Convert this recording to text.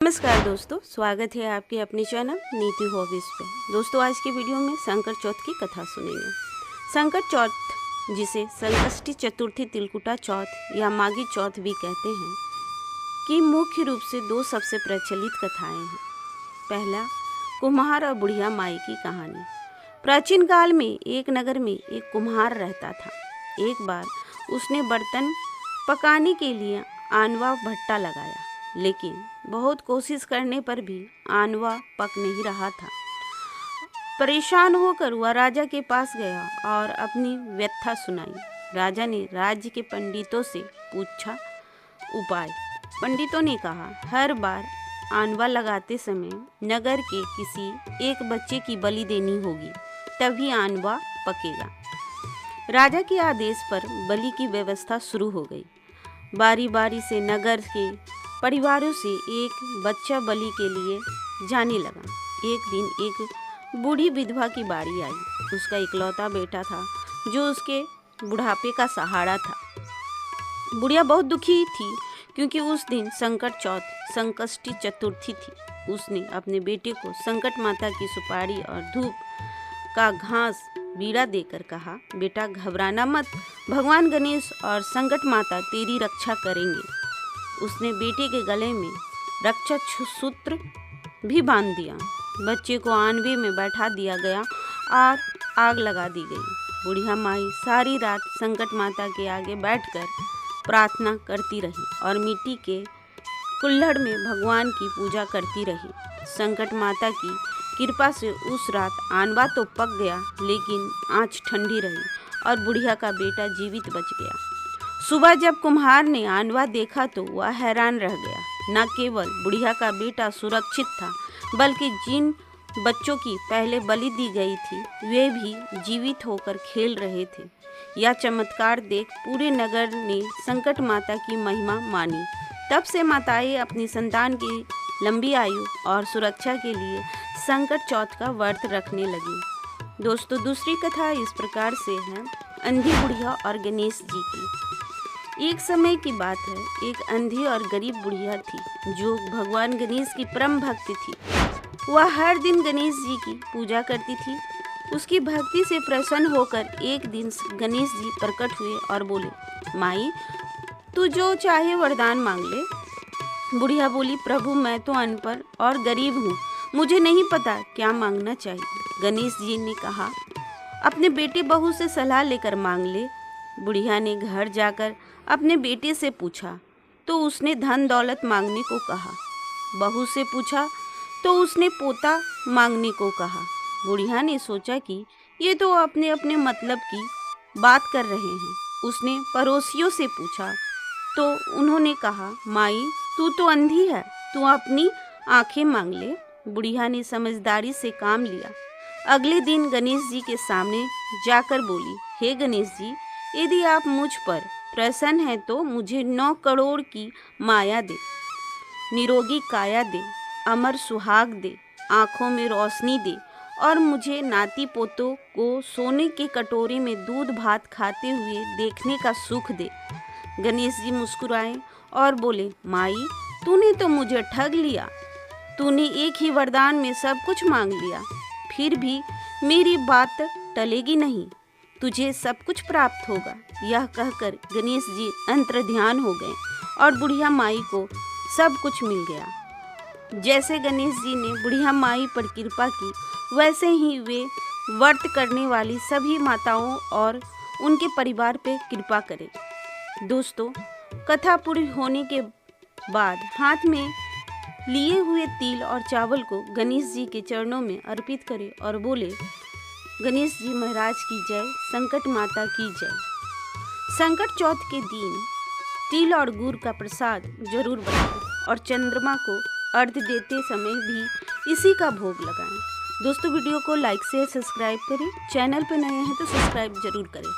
नमस्कार दोस्तों, स्वागत है आपके अपने चैनल नीति हॉबीज पे। दोस्तों, आज की वीडियो में संकट चौथ की कथा सुनेंगे। संकट चौथ, जिसे संकष्टी चतुर्थी, तिलकुटा चौथ या माघी चौथ भी कहते हैं, कि मुख्य रूप से दो सबसे प्रचलित कथाएं हैं। पहला, कुम्हार और बुढ़िया माई की कहानी। प्राचीन काल में एक नगर में एक कुम्हार रहता था। एक बार उसने बर्तन पकाने के लिए आनवा भट्टा लगाया, लेकिन बहुत कोशिश करने पर भी आनवा पक नहीं रहा था। परेशान होकर वह राजा के पास गया और अपनी व्यथा सुनाई। राजा ने राज्य के पंडितों से पूछा उपाय। पंडितों ने कहा, हर बार आनवा लगाते समय नगर के किसी एक बच्चे की बलि देनी होगी, तभी आनवा पकेगा। राजा के आदेश पर बलि की व्यवस्था शुरू हो गई। बारी बारी से नगर के परिवारों से एक बच्चा बलि के लिए जाने लगा। एक दिन एक बूढ़ी विधवा की बारी आई। उसका इकलौता बेटा था जो उसके बुढ़ापे का सहारा था। बुढ़िया बहुत दुखी थी क्योंकि उस दिन संकट चौथ, संकष्टी चतुर्थी थी। उसने अपने बेटे को संकट माता की सुपारी और धूप का घास बीड़ा देकर कहा, बेटा घबराना मत, भगवान गणेश और संकट माता तेरी रक्षा करेंगे। उसने बेटे के गले में रक्षा सूत्र भी बांध दिया। बच्चे को आनवे में बैठा दिया गया और आग लगा दी गई। बुढ़िया माई सारी रात संकट माता के आगे बैठकर प्रार्थना करती रही और मिट्टी के कुल्हड़ में भगवान की पूजा करती रही। संकट माता की कृपा से उस रात आनवा तो पक गया, लेकिन आँच ठंडी रही और बुढ़िया का बेटा जीवित बच गया। सुबह जब कुम्हार ने आनवा देखा तो वह हैरान रह गया। न केवल बुढ़िया का बेटा सुरक्षित था, बल्कि जिन बच्चों की पहले बलि दी गई थी वे भी जीवित होकर खेल रहे थे। यह चमत्कार देख पूरे नगर ने संकट माता की महिमा मानी। तब से माताएं अपनी संतान की लंबी आयु और सुरक्षा के लिए संकट चौथ का व्रत रखने लगी। दोस्तों, दूसरी कथा इस प्रकार से है, अंधी बुढ़िया और गणेश जी की। एक समय की बात है, एक अंधी और गरीब बुढ़िया थी जो भगवान गणेश की परम भक्त थी। वह हर दिन गणेश जी की पूजा करती थी। उसकी भक्ति से प्रसन्न होकर एक दिन गणेश जी प्रकट हुए और बोले, माई तू जो चाहे वरदान मांग ले। बुढ़िया बोली, प्रभु मैं तो अनपढ़ और गरीब हूँ, मुझे नहीं पता क्या मांगना चाहिए। गणेश जी ने कहा, अपने बेटे बहू से सलाह लेकर मांग ले। बुढ़िया ने घर जाकर अपने बेटे से पूछा तो उसने धन दौलत मांगने को कहा। बहू से पूछा तो उसने पोता मांगने को कहा। बुढ़िया ने सोचा कि ये तो अपने अपने मतलब की बात कर रहे हैं। उसने पड़ोसियों से पूछा तो उन्होंने कहा, माई तू तो अंधी है, तू अपनी आंखें मांग ले। बुढ़िया ने समझदारी से काम लिया। अगले दिन गणेश जी के सामने जाकर बोली, हे गणेश जी, यदि आप मुझ पर प्रसन्न हैं तो मुझे 9 करोड़ की माया दे, निरोगी काया दे, अमर सुहाग दे, आँखों में रोशनी दे और मुझे नाती पोतों को सोने के कटोरे में दूध भात खाते हुए देखने का सुख दे। गणेश जी मुस्कुराए और बोले, माई तूने तो मुझे ठग लिया। तूने एक ही वरदान में सब कुछ मांग लिया, फिर भी मेरी बात टलेगी नहीं, तुझे सब कुछ प्राप्त होगा। यह कहकर गणेश जी अंतर ध्यान हो गए और बुढ़िया माई को सब कुछ मिल गया। जैसे गणेश जी ने बुढ़िया माई पर कृपा की, वैसे ही वे व्रत करने वाली सभी माताओं और उनके परिवार पे कृपा करें। दोस्तों, कथा पूरी होने के बाद हाथ में लिए हुए तिल और चावल को गणेश जी के चरणों में अर्पित करें और बोले, गणेश जी महाराज की जय, संकट माता की जय। संकट चौथ के दिन तिल और गुड़ का प्रसाद जरूर बनाएं और चंद्रमा को अर्घ्य देते समय भी इसी का भोग लगाएं। दोस्तों, वीडियो को लाइक शेयर सब्सक्राइब करें। चैनल पर नए हैं तो सब्सक्राइब जरूर करें।